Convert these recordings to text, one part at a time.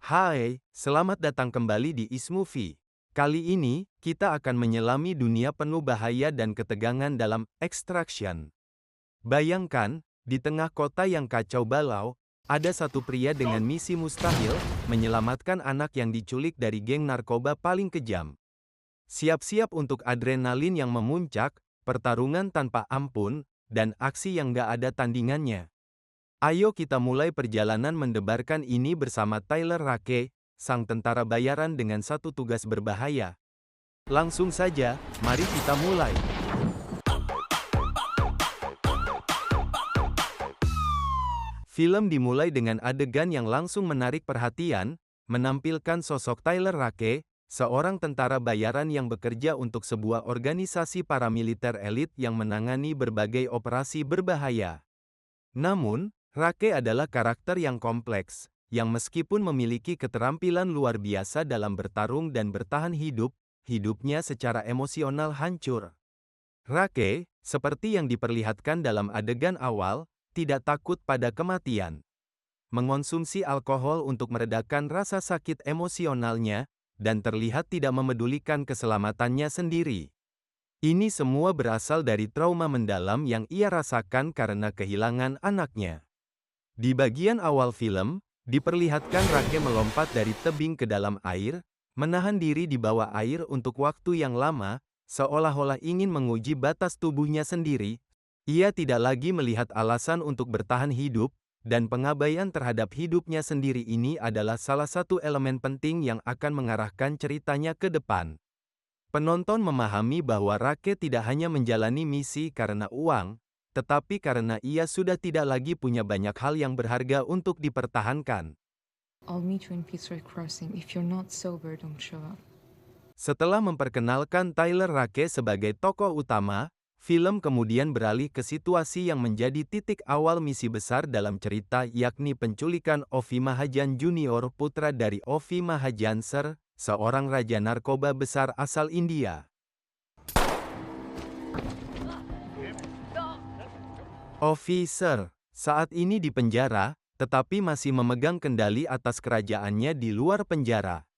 Hai, selamat datang kembali di Ismovie. Kali ini, kita akan menyelami dunia penuh bahaya dan ketegangan dalam Extraction. Bayangkan, di tengah kota yang kacau balau, ada satu pria dengan misi mustahil, menyelamatkan anak yang diculik dari geng narkoba paling kejam. Siap-siap untuk adrenalin yang memuncak, pertarungan tanpa ampun, dan aksi yang gak ada tandingannya. Ayo kita mulai perjalanan mendebarkan ini bersama Tyler Rake, sang tentara bayaran dengan satu tugas berbahaya. Langsung saja, mari kita mulai. Film dimulai dengan adegan yang langsung menarik perhatian, menampilkan sosok Tyler Rake, seorang tentara bayaran yang bekerja untuk sebuah organisasi paramiliter elit yang menangani berbagai operasi berbahaya. Namun, Rake adalah karakter yang kompleks, yang meskipun memiliki keterampilan luar biasa dalam bertarung dan bertahan hidup, hidupnya secara emosional hancur. Rake, seperti yang diperlihatkan dalam adegan awal, tidak takut pada kematian. Mengonsumsi alkohol untuk meredakan rasa sakit emosionalnya, dan terlihat tidak memedulikan keselamatannya sendiri. Ini semua berasal dari trauma mendalam yang ia rasakan karena kehilangan anaknya. Di bagian awal film, diperlihatkan Rake melompat dari tebing ke dalam air, menahan diri di bawah air untuk waktu yang lama, seolah-olah ingin menguji batas tubuhnya sendiri. Ia tidak lagi melihat alasan untuk bertahan hidup, dan pengabaian terhadap hidupnya sendiri ini adalah salah satu elemen penting yang akan mengarahkan ceritanya ke depan. Penonton memahami bahwa Rake tidak hanya menjalani misi karena uang, tetapi karena ia sudah tidak lagi punya banyak hal yang berharga untuk dipertahankan. I'll meet you in Fitzroy Crossing. If you're not sober, don't show up. Setelah memperkenalkan Tyler Rake sebagai tokoh utama, film kemudian beralih ke situasi yang menjadi titik awal misi besar dalam cerita, yakni penculikan Ovi Mahajan Junior, putra dari Ovi Mahajan Sir, seorang raja narkoba besar asal India. Ovi Sir saat ini di penjara, tetapi masih memegang kendali atas kerajaannya di luar penjara.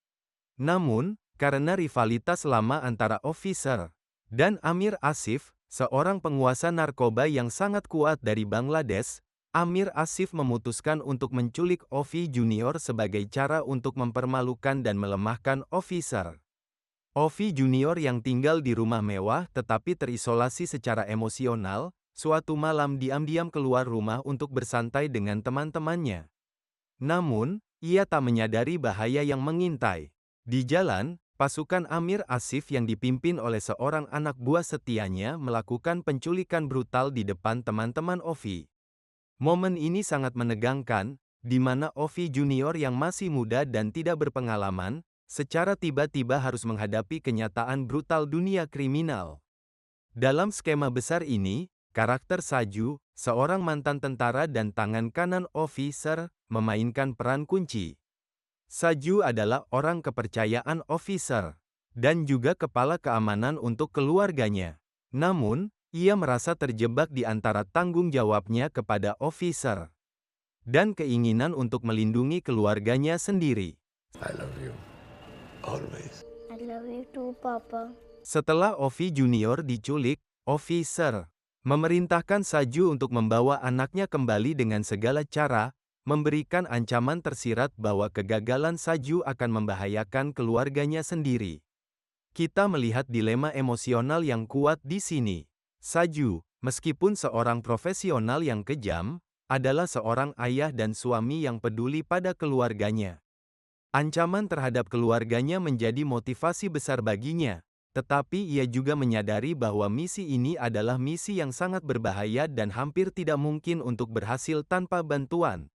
Namun, karena rivalitas lama antara Ovi Sir dan Amir Asif, seorang penguasa narkoba yang sangat kuat dari Bangladesh, Amir Asif memutuskan untuk menculik Ovi Junior sebagai cara untuk mempermalukan dan melemahkan Ovi Sir. Ovi Junior yang tinggal di rumah mewah tetapi terisolasi secara emosional, suatu malam diam-diam keluar rumah untuk bersantai dengan teman-temannya. Namun, ia tak menyadari bahaya yang mengintai. Di jalan, pasukan Amir Asif yang dipimpin oleh seorang anak buah setianya melakukan penculikan brutal di depan teman-teman Ovi. Momen ini sangat menegangkan, di mana Ovi Junior yang masih muda dan tidak berpengalaman, secara tiba-tiba harus menghadapi kenyataan brutal dunia kriminal. Dalam skema besar ini, karakter Saju, seorang mantan tentara dan tangan kanan Ovi Sir, memainkan peran kunci. Saju adalah orang kepercayaan Ovi Sir, dan juga kepala keamanan untuk keluarganya. Namun, ia merasa terjebak di antara tanggung jawabnya kepada Ovi Sir dan keinginan untuk melindungi keluarganya sendiri. I love you. Always. I love you too, Papa. Setelah Ovi Junior diculik, Ovi Sir memerintahkan Saju untuk membawa anaknya kembali dengan segala cara, memberikan ancaman tersirat bahwa kegagalan Saju akan membahayakan keluarganya sendiri. Kita melihat dilema emosional yang kuat di sini. Saju, meskipun seorang profesional yang kejam, adalah seorang ayah dan suami yang peduli pada keluarganya. Ancaman terhadap keluarganya menjadi motivasi besar baginya. Tetapi ia juga menyadari bahwa misi ini adalah misi yang sangat berbahaya dan hampir tidak mungkin untuk berhasil tanpa bantuan.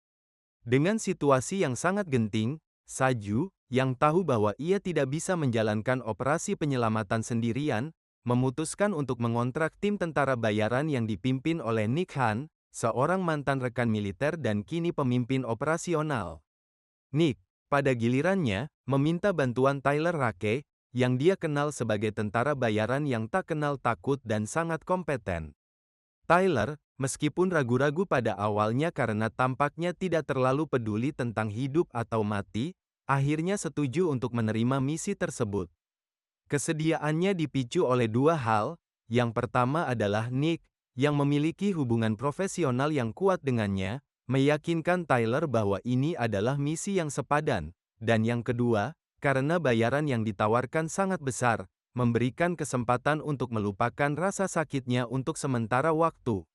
Dengan situasi yang sangat genting, Saju, yang tahu bahwa ia tidak bisa menjalankan operasi penyelamatan sendirian, memutuskan untuk mengontrak tim tentara bayaran yang dipimpin oleh Nick Han, seorang mantan rekan militer dan kini pemimpin operasional. Nick, pada gilirannya, meminta bantuan Tyler Rake, yang dia kenal sebagai tentara bayaran yang tak kenal takut dan sangat kompeten. Tyler, meskipun ragu-ragu pada awalnya karena tampaknya tidak terlalu peduli tentang hidup atau mati, akhirnya setuju untuk menerima misi tersebut. Kesediaannya dipicu oleh dua hal. Yang pertama adalah Nick, yang memiliki hubungan profesional yang kuat dengannya, meyakinkan Tyler bahwa ini adalah misi yang sepadan. Dan yang kedua, karena bayaran yang ditawarkan sangat besar, memberikan kesempatan untuk melupakan rasa sakitnya untuk sementara waktu.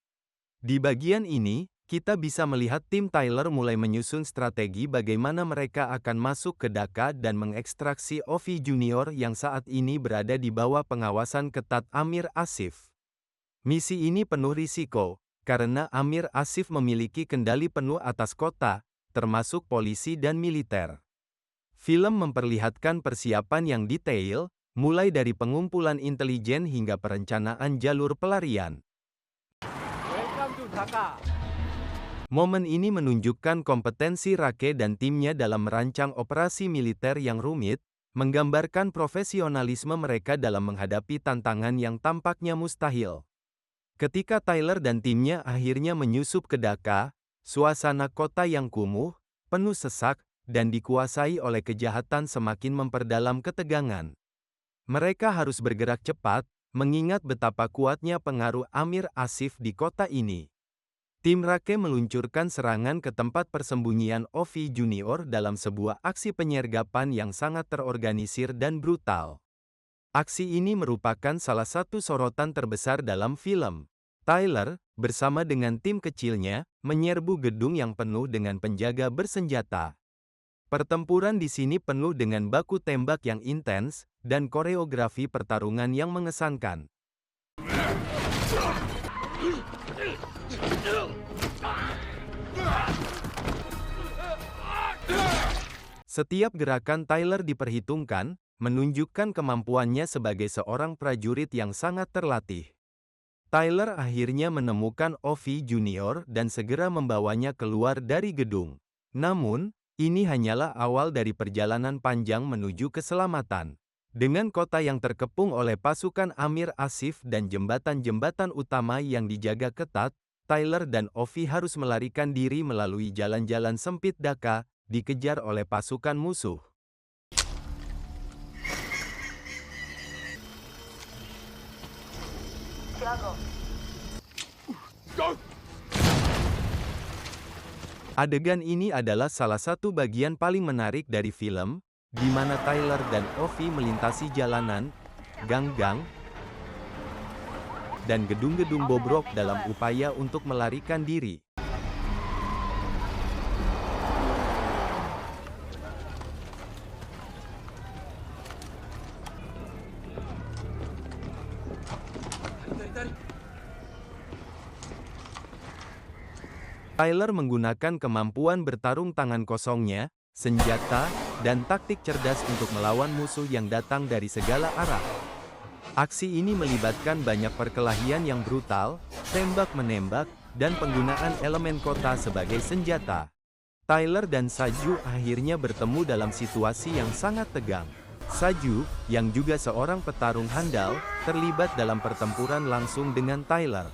Di bagian ini, kita bisa melihat tim Tyler mulai menyusun strategi bagaimana mereka akan masuk ke Dhaka dan mengekstraksi Ovi Junior yang saat ini berada di bawah pengawasan ketat Amir Asif. Misi ini penuh risiko, karena Amir Asif memiliki kendali penuh atas kota, termasuk polisi dan militer. Film memperlihatkan persiapan yang detail, mulai dari pengumpulan intelijen hingga perencanaan jalur pelarian. Momen ini menunjukkan kompetensi Rake dan timnya dalam merancang operasi militer yang rumit, menggambarkan profesionalisme mereka dalam menghadapi tantangan yang tampaknya mustahil. Ketika Tyler dan timnya akhirnya menyusup ke Dhaka, suasana kota yang kumuh, penuh sesak, dan dikuasai oleh kejahatan semakin memperdalam ketegangan. Mereka harus bergerak cepat, mengingat betapa kuatnya pengaruh Amir Asif di kota ini. Tim Rake meluncurkan serangan ke tempat persembunyian Ovi Junior dalam sebuah aksi penyergapan yang sangat terorganisir dan brutal. Aksi ini merupakan salah satu sorotan terbesar dalam film. Tyler, bersama dengan tim kecilnya, menyerbu gedung yang penuh dengan penjaga bersenjata. Pertempuran di sini penuh dengan baku tembak yang intens, dan koreografi pertarungan yang mengesankan. Setiap gerakan Tyler diperhitungkan, menunjukkan kemampuannya sebagai seorang prajurit yang sangat terlatih. Tyler akhirnya menemukan Ovi Junior dan segera membawanya keluar dari gedung. Namun, ini hanyalah awal dari perjalanan panjang menuju keselamatan. Dengan kota yang terkepung oleh pasukan Amir Asif dan jembatan-jembatan utama yang dijaga ketat, Tyler dan Ovi harus melarikan diri melalui jalan-jalan sempit Dhaka, dikejar oleh pasukan musuh. Adegan ini adalah salah satu bagian paling menarik dari film, di mana Tyler dan Ovi melintasi jalanan, gang-gang, dan gedung-gedung bobrok dalam upaya untuk melarikan diri. Tyler menggunakan kemampuan bertarung tangan kosongnya, senjata, dan taktik cerdas untuk melawan musuh yang datang dari segala arah. Aksi ini melibatkan banyak perkelahian yang brutal, tembak-menembak, dan penggunaan elemen kota sebagai senjata. Tyler dan Saju akhirnya bertemu dalam situasi yang sangat tegang. Saju, yang juga seorang petarung handal, terlibat dalam pertempuran langsung dengan Tyler.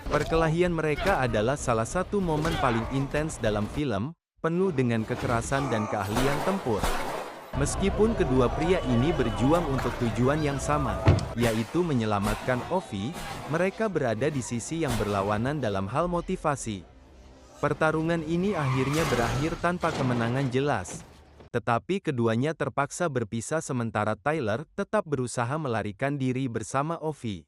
Perkelahian mereka adalah salah satu momen paling intens dalam film, penuh dengan kekerasan dan keahlian tempur. Meskipun kedua pria ini berjuang untuk tujuan yang sama, yaitu menyelamatkan Ovi, mereka berada di sisi yang berlawanan dalam hal motivasi. Pertarungan ini akhirnya berakhir tanpa kemenangan jelas. Tetapi keduanya terpaksa berpisah sementara Tyler tetap berusaha melarikan diri bersama Ovi.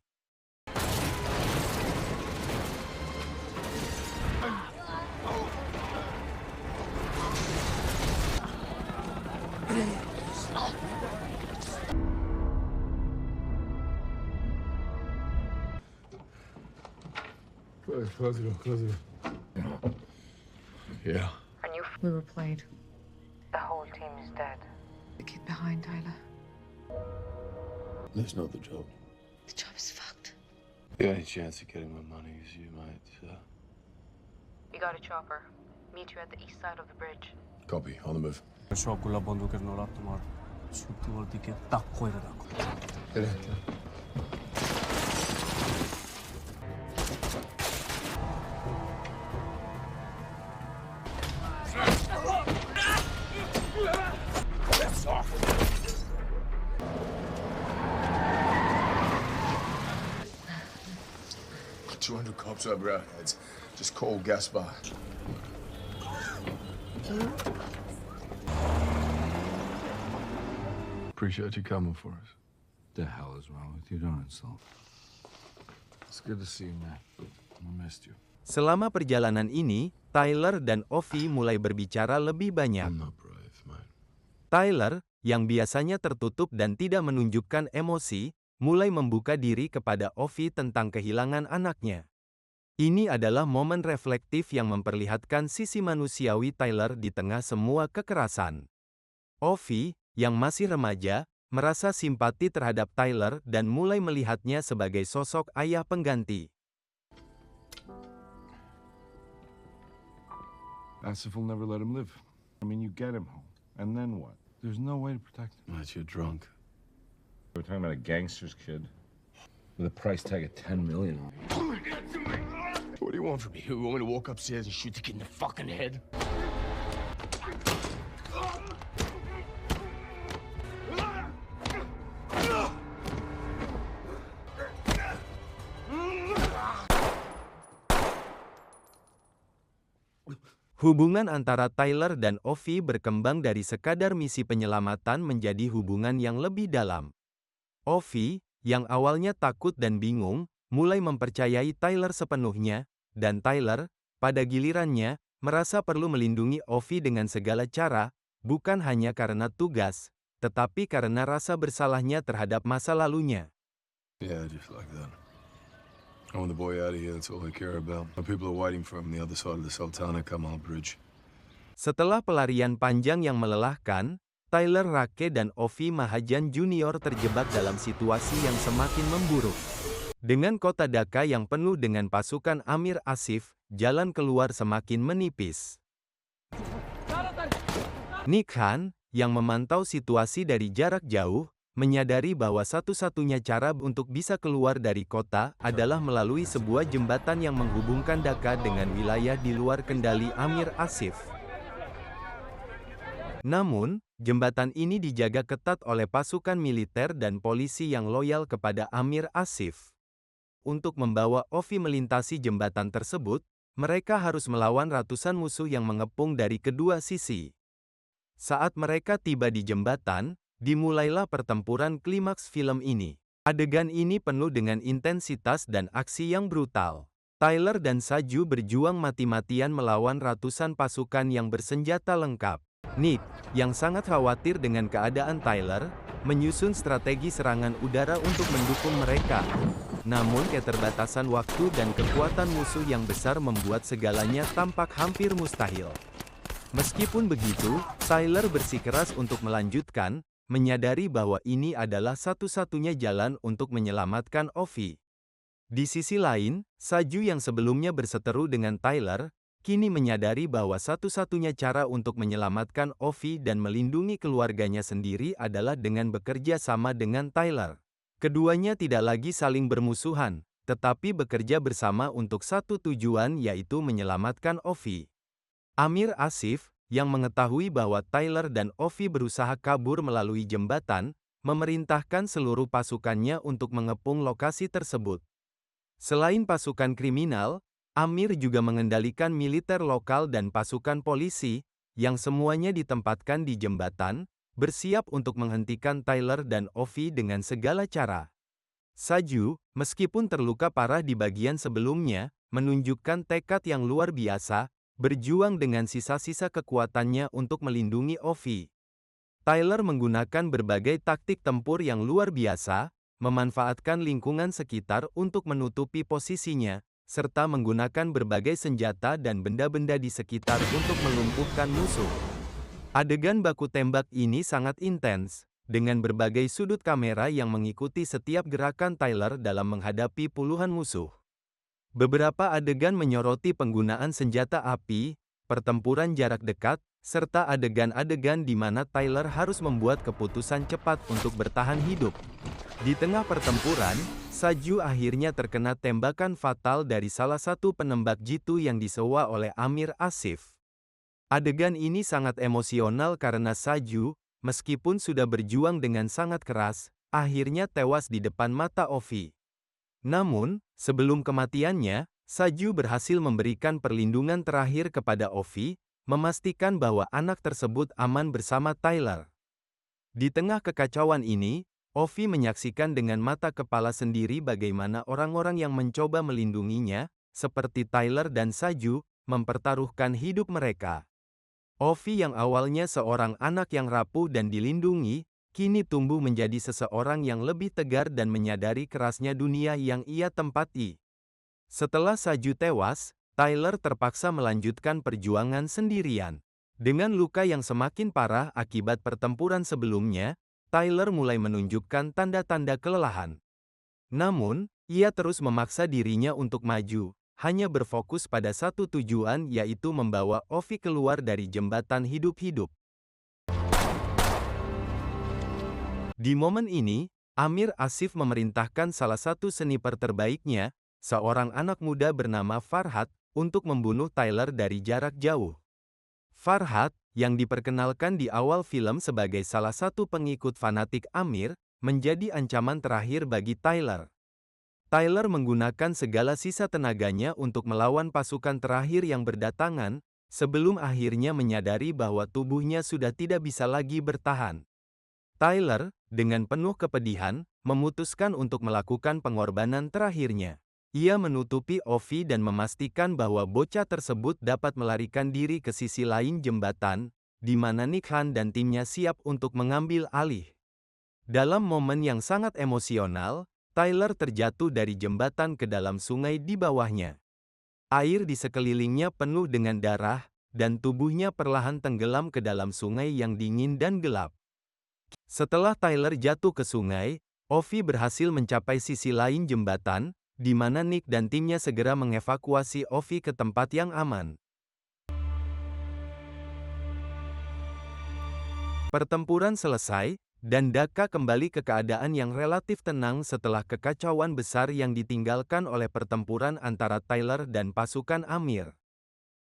Yeah. We were played. The whole team is dead. The kid behind, Tyler. That's not the job. The job is fucked. The only chance of getting my money is you, mate. We got a chopper. Meet you at the east side of the bridge. Copy. On the move. সবগুলা বন্দুকের নলা তোমার শত্রুর দিকে তাক করে রাখো। Get out. 200 cops over our heads. Just call Gaspar. Appreciate you coming for us. The hell is wrong with you? Don't insult. It's good to see you, man. I missed you. Selama perjalanan ini, Tyler dan Ovi mulai berbicara lebih banyak. I'm not brave, man. Tyler, yang biasanya tertutup dan tidak menunjukkan emosi, mulai membuka diri kepada Ovi tentang kehilangan anaknya. Ini adalah momen reflektif yang memperlihatkan sisi manusiawi Tyler di tengah semua kekerasan. Ovi, yang masih remaja, merasa simpati terhadap Tyler dan mulai melihatnya sebagai sosok ayah pengganti. Asif will never let him live. I mean, you get him home, and then what? There's no way to protect him. Matt, you're drunk. We're talking about a gangster's kid with a price tag of $10 million. What do you want from me? You want me to walk upstairs and shoot the kid in the fucking head? Hubungan antara Tyler dan Ovi berkembang dari sekadar misi penyelamatan menjadi hubungan yang lebih dalam. Ovi, yang awalnya takut dan bingung, mulai mempercayai Tyler sepenuhnya, dan Tyler, pada gilirannya, merasa perlu melindungi Ovi dengan segala cara, bukan hanya karena tugas, tetapi karena rasa bersalahnya terhadap masa lalunya. Yeah, just like that. I want the boy out of here, that's all I care about. My people are waiting for him on the other side of the Sultana Kamal Bridge. Setelah pelarian panjang yang melelahkan, Tyler Rake dan Ovi Mahajan Junior terjebak dalam situasi yang semakin memburuk. Dengan kota Dhaka yang penuh dengan pasukan Amir Asif, jalan keluar semakin menipis. Nick Han, yang memantau situasi dari jarak jauh, menyadari bahwa satu-satunya cara untuk bisa keluar dari kota adalah melalui sebuah jembatan yang menghubungkan Dhaka dengan wilayah di luar kendali Amir Asif. Namun, jembatan ini dijaga ketat oleh pasukan militer dan polisi yang loyal kepada Amir Asif. Untuk membawa Ovi melintasi jembatan tersebut, mereka harus melawan ratusan musuh yang mengepung dari kedua sisi. Saat mereka tiba di jembatan, dimulailah pertempuran klimaks film ini. Adegan ini penuh dengan intensitas dan aksi yang brutal. Tyler dan Saju berjuang mati-matian melawan ratusan pasukan yang bersenjata lengkap. Nick, yang sangat khawatir dengan keadaan Tyler, menyusun strategi serangan udara untuk mendukung mereka. Namun keterbatasan waktu dan kekuatan musuh yang besar membuat segalanya tampak hampir mustahil. Meskipun begitu, Tyler bersikeras untuk melanjutkan, menyadari bahwa ini adalah satu-satunya jalan untuk menyelamatkan Ovi. Di sisi lain, Saju yang sebelumnya berseteru dengan Tyler, kini menyadari bahwa satu-satunya cara untuk menyelamatkan Ovi dan melindungi keluarganya sendiri adalah dengan bekerja sama dengan Tyler. Keduanya tidak lagi saling bermusuhan, tetapi bekerja bersama untuk satu tujuan, yaitu menyelamatkan Ovi. Amir Asif, yang mengetahui bahwa Tyler dan Ovi berusaha kabur melalui jembatan, memerintahkan seluruh pasukannya untuk mengepung lokasi tersebut. Selain pasukan kriminal, Amir juga mengendalikan militer lokal dan pasukan polisi, yang semuanya ditempatkan di jembatan, bersiap untuk menghentikan Tyler dan Ovi dengan segala cara. Saju, meskipun terluka parah di bagian sebelumnya, menunjukkan tekad yang luar biasa, berjuang dengan sisa-sisa kekuatannya untuk melindungi Ovi. Tyler menggunakan berbagai taktik tempur yang luar biasa, memanfaatkan lingkungan sekitar untuk menutupi posisinya, serta menggunakan berbagai senjata dan benda-benda di sekitar untuk melumpuhkan musuh. Adegan baku tembak ini sangat intens, dengan berbagai sudut kamera yang mengikuti setiap gerakan Tyler dalam menghadapi puluhan musuh. Beberapa adegan menyoroti penggunaan senjata api, pertempuran jarak dekat, serta adegan-adegan di mana Tyler harus membuat keputusan cepat untuk bertahan hidup. Di tengah pertempuran, Saju akhirnya terkena tembakan fatal dari salah satu penembak jitu yang disewa oleh Amir Asif. Adegan ini sangat emosional karena Saju, meskipun sudah berjuang dengan sangat keras, akhirnya tewas di depan mata Ovi. Namun, sebelum kematiannya, Saju berhasil memberikan perlindungan terakhir kepada Ovi, memastikan bahwa anak tersebut aman bersama Tyler. Di tengah kekacauan ini, Ovi menyaksikan dengan mata kepala sendiri bagaimana orang-orang yang mencoba melindunginya, seperti Tyler dan Saju, mempertaruhkan hidup mereka. Ovi yang awalnya seorang anak yang rapuh dan dilindungi, kini tumbuh menjadi seseorang yang lebih tegar dan menyadari kerasnya dunia yang ia tempati. Setelah Saju tewas, Tyler terpaksa melanjutkan perjuangan sendirian. Dengan luka yang semakin parah akibat pertempuran sebelumnya, Tyler mulai menunjukkan tanda-tanda kelelahan. Namun, ia terus memaksa dirinya untuk maju, hanya berfokus pada satu tujuan, yaitu membawa Ovi keluar dari jembatan hidup-hidup. Di momen ini, Amir Asif memerintahkan salah satu sniper terbaiknya, seorang anak muda bernama Farhad, untuk membunuh Tyler dari jarak jauh. Farhad, yang diperkenalkan di awal film sebagai salah satu pengikut fanatik Amir, menjadi ancaman terakhir bagi Tyler. Tyler menggunakan segala sisa tenaganya untuk melawan pasukan terakhir yang berdatangan, sebelum akhirnya menyadari bahwa tubuhnya sudah tidak bisa lagi bertahan. Tyler, dengan penuh kepedihan, memutuskan untuk melakukan pengorbanan terakhirnya. Ia menutupi Ovi dan memastikan bahwa bocah tersebut dapat melarikan diri ke sisi lain jembatan, di mana Nick Han dan timnya siap untuk mengambil alih. Dalam momen yang sangat emosional, Tyler terjatuh dari jembatan ke dalam sungai di bawahnya. Air di sekelilingnya penuh dengan darah, dan tubuhnya perlahan tenggelam ke dalam sungai yang dingin dan gelap. Setelah Tyler jatuh ke sungai, Ovi berhasil mencapai sisi lain jembatan, di mana Nick dan timnya segera mengevakuasi Ovi ke tempat yang aman. Pertempuran selesai, dan Daka kembali ke keadaan yang relatif tenang setelah kekacauan besar yang ditinggalkan oleh pertempuran antara Tyler dan pasukan Amir.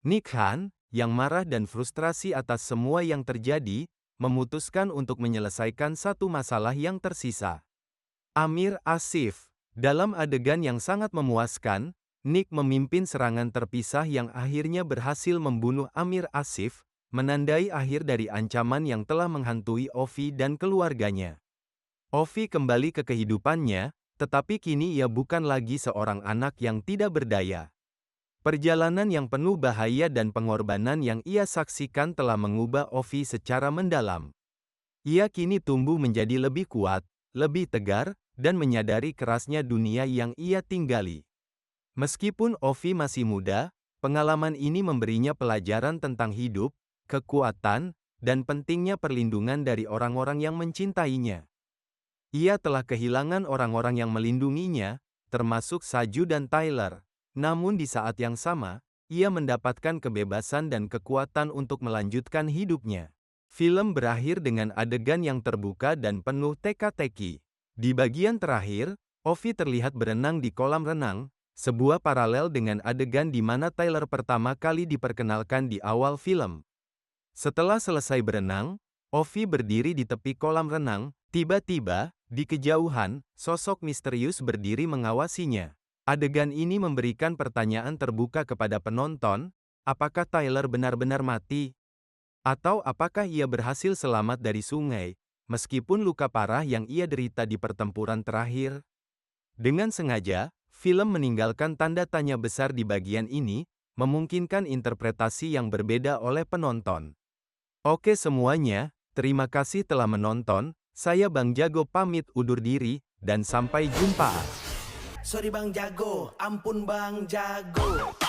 Nick Han, yang marah dan frustrasi atas semua yang terjadi, memutuskan untuk menyelesaikan satu masalah yang tersisa. Amir Asif. Dalam adegan yang sangat memuaskan, Nick memimpin serangan terpisah yang akhirnya berhasil membunuh Amir Asif, menandai akhir dari ancaman yang telah menghantui Ovi dan keluarganya. Ovi kembali ke kehidupannya, tetapi kini ia bukan lagi seorang anak yang tidak berdaya. Perjalanan yang penuh bahaya dan pengorbanan yang ia saksikan telah mengubah Ovi secara mendalam. Ia kini tumbuh menjadi lebih kuat, lebih tegar, dan menyadari kerasnya dunia yang ia tinggali. Meskipun Ovi masih muda, pengalaman ini memberinya pelajaran tentang hidup, kekuatan, dan pentingnya perlindungan dari orang-orang yang mencintainya. Ia telah kehilangan orang-orang yang melindunginya, termasuk Saju dan Tyler. Namun di saat yang sama, ia mendapatkan kebebasan dan kekuatan untuk melanjutkan hidupnya. Film berakhir dengan adegan yang terbuka dan penuh teka-teki. Di bagian terakhir, Ovi terlihat berenang di kolam renang, sebuah paralel dengan adegan di mana Tyler pertama kali diperkenalkan di awal film. Setelah selesai berenang, Ovi berdiri di tepi kolam renang, tiba-tiba, di kejauhan, sosok misterius berdiri mengawasinya. Adegan ini memberikan pertanyaan terbuka kepada penonton, apakah Tyler benar-benar mati? Atau apakah ia berhasil selamat dari sungai, meskipun luka parah yang ia derita di pertempuran terakhir? Dengan sengaja, film meninggalkan tanda tanya besar di bagian ini, memungkinkan interpretasi yang berbeda oleh penonton. Oke semuanya, terima kasih telah menonton, saya Bang Jago pamit undur diri, dan sampai jumpa. Sorry Bang Jago, ampun Bang Jago.